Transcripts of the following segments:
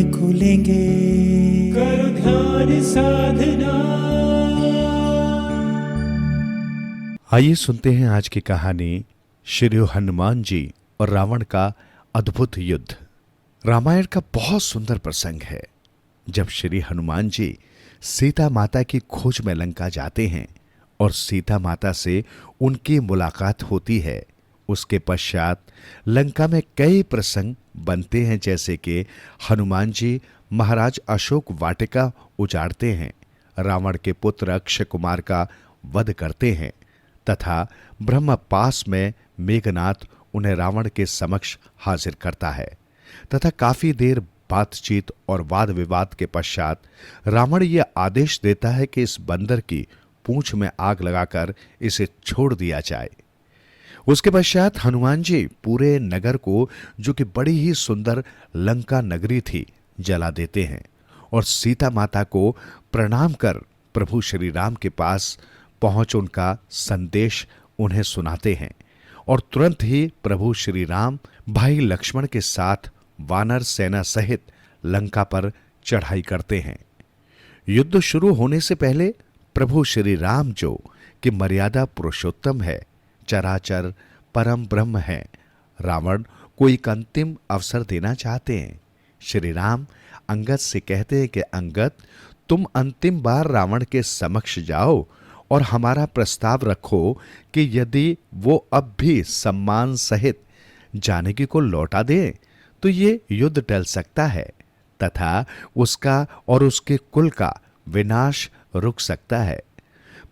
नेत्र खुलेंगे, करो ध्यान साधना। आइए सुनते हैं आज की कहानी श्री हनुमान जी और रावण का अद्भुत युद्ध। रामायण का बहुत सुंदर प्रसंग है जब श्री हनुमान जी सीता माता की खोज में लंका जाते हैं और सीता माता से उनकी मुलाकात होती है। उसके पश्चात लंका में कई प्रसंग बनते हैं, जैसे कि हनुमान जी महाराज अशोक वाटिका उजाड़ते हैं, रावण के पुत्र अक्षय कुमार का वध करते हैं तथा ब्रह्मपास में मेघनाथ उन्हें रावण के समक्ष हाजिर करता है तथा काफी देर बातचीत और वाद विवाद के पश्चात रावण यह आदेश देता है कि इस बंदर की पूंछ में आग लगाकर इसे छोड़ दिया जाए। उसके पश्चात हनुमान जी पूरे नगर को, जो कि बड़ी ही सुंदर लंका नगरी थी, जला देते हैं और सीता माता को प्रणाम कर प्रभु श्री राम के पास पहुंच उनका संदेश उन्हें सुनाते हैं और तुरंत ही प्रभु श्री राम भाई लक्ष्मण के साथ वानर सेना सहित लंका पर चढ़ाई करते हैं। युद्ध शुरू होने से पहले प्रभु श्री राम, जो कि मर्यादा पुरुषोत्तम है, चराचर परम ब्रह्म है, रावण को एक अंतिम अवसर देना चाहते हैं। श्री राम अंगद से कहते हैं कि अंगद, तुम अंतिम बार रावण के समक्ष जाओ और हमारा प्रस्ताव रखो कि यदि वो अब भी सम्मान सहित जानकी को लौटा दे तो ये युद्ध टल सकता है तथा उसका और उसके कुल का विनाश रुक सकता है।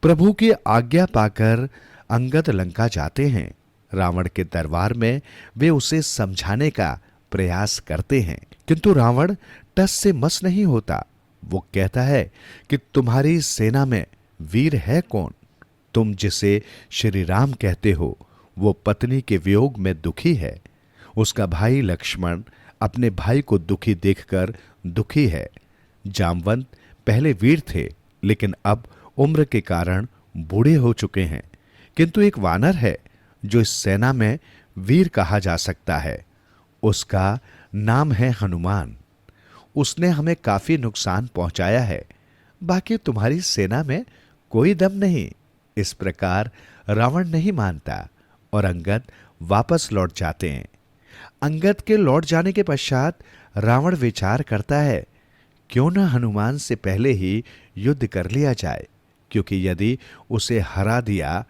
प्रभु की आज्ञा पाकर अंगद लंका जाते हैं। रावण के दरबार में वे उसे समझाने का प्रयास करते हैं, किंतु रावण टस से मस नहीं होता। वो कहता है कि तुम्हारी सेना में वीर है कौन? तुम जिसे श्री राम कहते हो वो पत्नी के वियोग में दुखी है। उसका भाई लक्ष्मण अपने भाई को दुखी देखकर दुखी है। जामवंत पहले वीर थे, लेकिन अब उम्र के कारण बूढ़े हो चुके हैं, किंतु एक वानर है जो इस सेना में वीर कहा जा सकता है। उसका नाम है हनुमान। उसने हमें काफी नुकसान पहुंचाया है, बाकी तुम्हारी सेना में कोई दम नहीं। इस प्रकार रावण नहीं मानता और अंगद वापस लौट जाते हैं। अंगद के लौट जाने के पश्चात रावण विचार करता है, क्यों न हनुमान से पहले ही युद्ध कर लिया जाए, क्योंकि यदि उसे हरा दिया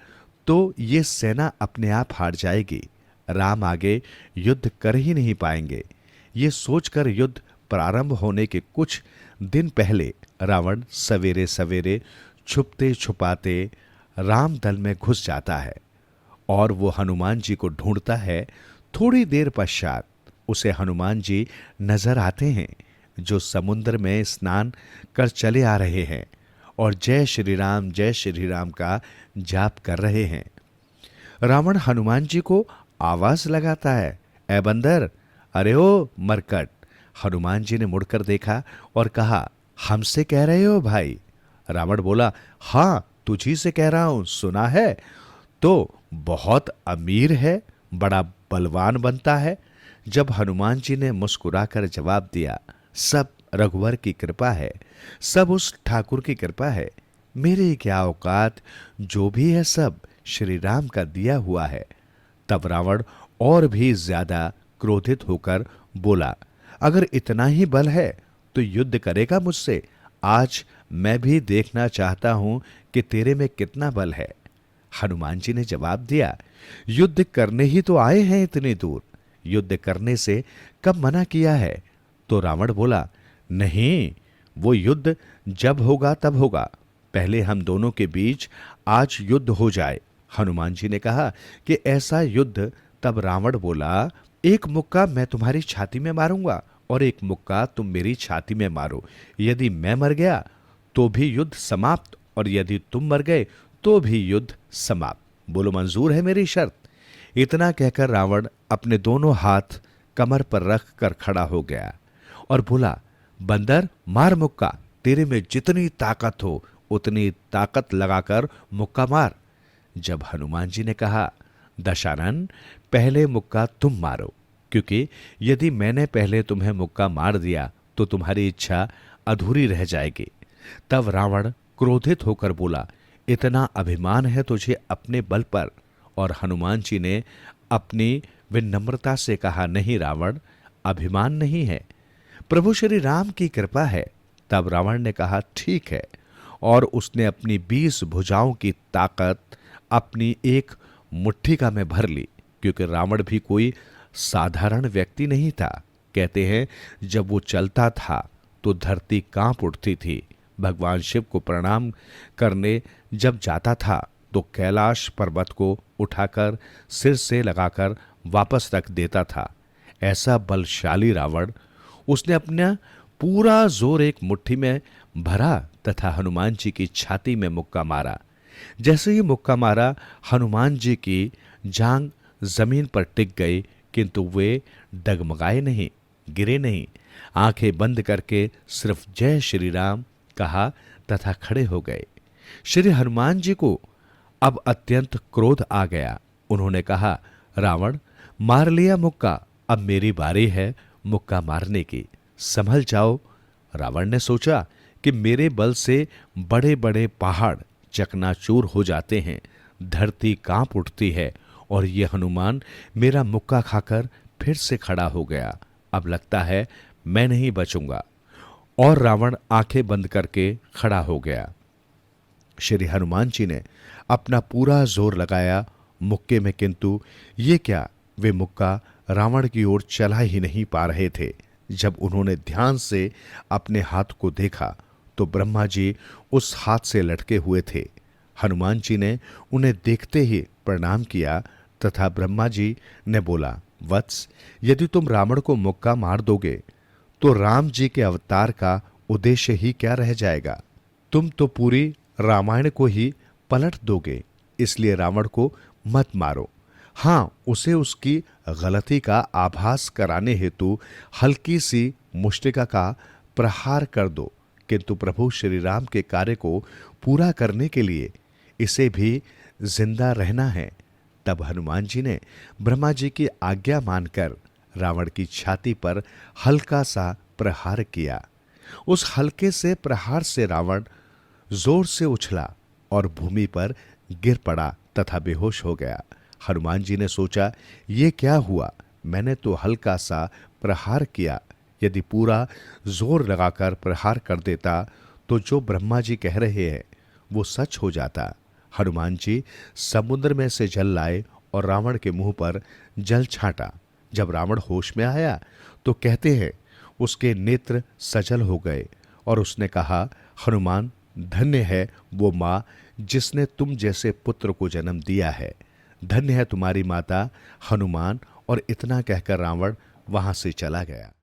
तो ये सेना अपने आप हार जाएगी, राम आगे युद्ध कर ही नहीं पाएंगे। ये सोचकर युद्ध प्रारंभ होने के कुछ दिन पहले रावण सवेरे सवेरे छुपते छुपाते राम दल में घुस जाता है और वो हनुमान जी को ढूंढता है। थोड़ी देर पश्चात उसे हनुमान जी नजर आते हैं, जो समुद्र में स्नान कर चले आ रहे हैं और जय श्री राम का जाप कर रहे हैं। रावण हनुमान जी को आवाज लगाता है, ए बंदर, अरे ओ मरकट। हनुमान जी ने मुड़कर देखा और कहा, हमसे कह रहे हो भाई? रावण बोला, हां, तुझी से कह रहा हूं, सुना है तो बहुत अमीर है, बड़ा बलवान बनता है। जब हनुमान जी ने मुस्कुराकर जवाब दिया, सब रघुवर की कृपा है, सब उस ठाकुर की कृपा है, मेरे क्या औकात, जो भी है सब श्री राम का दिया हुआ है। तब रावण और भी ज्यादा क्रोधित होकर बोला, अगर इतना ही बल है तो युद्ध करेगा मुझसे। आज मैं भी देखना चाहता हूं कि तेरे में कितना बल है। हनुमान जी ने जवाब दिया, युद्ध करने ही तो आए हैं इतनी दूर, युद्ध करने से कब मना किया है? तो रावण बोला, नहीं, वो युद्ध जब होगा तब होगा, पहले हम दोनों के बीच आज युद्ध हो जाए। हनुमान जी ने कहा कि ऐसा युद्ध। तब रावण बोला, एक मुक्का मैं तुम्हारी छाती में मारूंगा और एक मुक्का तुम मेरी छाती में मारो। यदि मैं मर गया तो भी युद्ध समाप्त, और यदि तुम मर गए तो भी युद्ध समाप्त। बोलो, मंजूर है मेरी शर्त? इतना कहकर रावण अपने दोनों हाथ कमर पर रख कर खड़ा हो गया और बोला, बंदर, मार मुक्का, तेरे में जितनी ताकत हो उतनी ताकत लगाकर मुक्का मार। जब हनुमान जी ने कहा, दशानन, पहले मुक्का तुम मारो, क्योंकि यदि मैंने पहले तुम्हें मुक्का मार दिया तो तुम्हारी इच्छा अधूरी रह जाएगी। तब रावण क्रोधित होकर बोला, इतना अभिमान है तुझे अपने बल पर? और हनुमान जी ने अपनी विनम्रता से कहा, नहीं रावण, अभिमान नहीं है, प्रभु श्री राम की कृपा है। तब रावण ने कहा, ठीक है, और उसने अपनी 20 भुजाओं की ताकत अपनी एक मुट्ठिका में भर ली, क्योंकि रावण भी कोई साधारण व्यक्ति नहीं था। कहते हैं जब वो चलता था तो धरती कांप उठती थी। भगवान शिव को प्रणाम करने जब जाता था तो कैलाश पर्वत को उठाकर सिर से लगाकर वापस रख देता था। ऐसा बलशाली रावण, उसने अपना पूरा जोर एक मुट्ठी में भरा तथा हनुमान जी की छाती में मुक्का मारा। जैसे ही मुक्का मारा, हनुमान जी की जांघ जमीन पर टिक गई, किंतु वे डगमगाए नहीं, गिरे नहीं। आंखें बंद करके सिर्फ जय श्री राम कहा तथा खड़े हो गए। श्री हनुमान जी को अब अत्यंत क्रोध आ गया। उन्होंने कहा, रावण, मार लिया मुक्का, अब मेरी बारी है मुक्का मारने की, संभल जाओ। रावण ने सोचा कि मेरे बल से बड़े बड़े पहाड़ चकनाचूर हो जाते हैं, धरती कांप उठती है, और ये हनुमान मेरा मुक्का खाकर फिर से खड़ा हो गया। अब लगता है मैं नहीं बचूंगा। और रावण आंखें बंद करके खड़ा हो गया। श्री हनुमान जी ने अपना पूरा जोर लगाया मुक्के में, किंतु ये क्या, वे मुक्का रावण की ओर चला ही नहीं पा रहे थे। जब उन्होंने ध्यान से अपने हाथ को देखा तो ब्रह्मा जी उस हाथ से लटके हुए थे। हनुमान जी ने उन्हें देखते ही प्रणाम किया तथा ब्रह्मा जी ने बोला, वत्स, यदि तुम रावण को मुक्का मार दोगे तो राम जी के अवतार का उद्देश्य ही क्या रह जाएगा? तुम तो पूरी रामायण को ही पलट दोगे, इसलिए रावण को मत मारो। हां, उसे उसकी गलती का आभास कराने हेतु हल्की सी मुष्टिका का प्रहार कर दो, किंतु प्रभु श्री राम के कार्य को पूरा करने के लिए इसे भी जिंदा रहना है। तब हनुमान जी ने ब्रह्मा जी की आज्ञा मानकर रावण की छाती पर हल्का सा प्रहार किया। उस हल्के से प्रहार से रावण जोर से उछला और भूमि पर गिर पड़ा तथा बेहोश हो गया। हनुमान जी ने सोचा, ये क्या हुआ? मैंने तो हल्का सा प्रहार किया, यदि पूरा जोर लगाकर प्रहार कर देता तो जो ब्रह्मा जी कह रहे हैं वो सच हो जाता। हनुमान जी समुद्र में से जल लाए और रावण के मुंह पर जल छांटा। जब रावण होश में आया तो कहते हैं उसके नेत्र सजल हो गए और उसने कहा, हनुमान, धन्य है वो माँ जिसने तुम जैसे पुत्र को जन्म दिया है, धन्य है तुम्हारी माता हनुमान। और इतना कहकर रावण वहां से चला गया।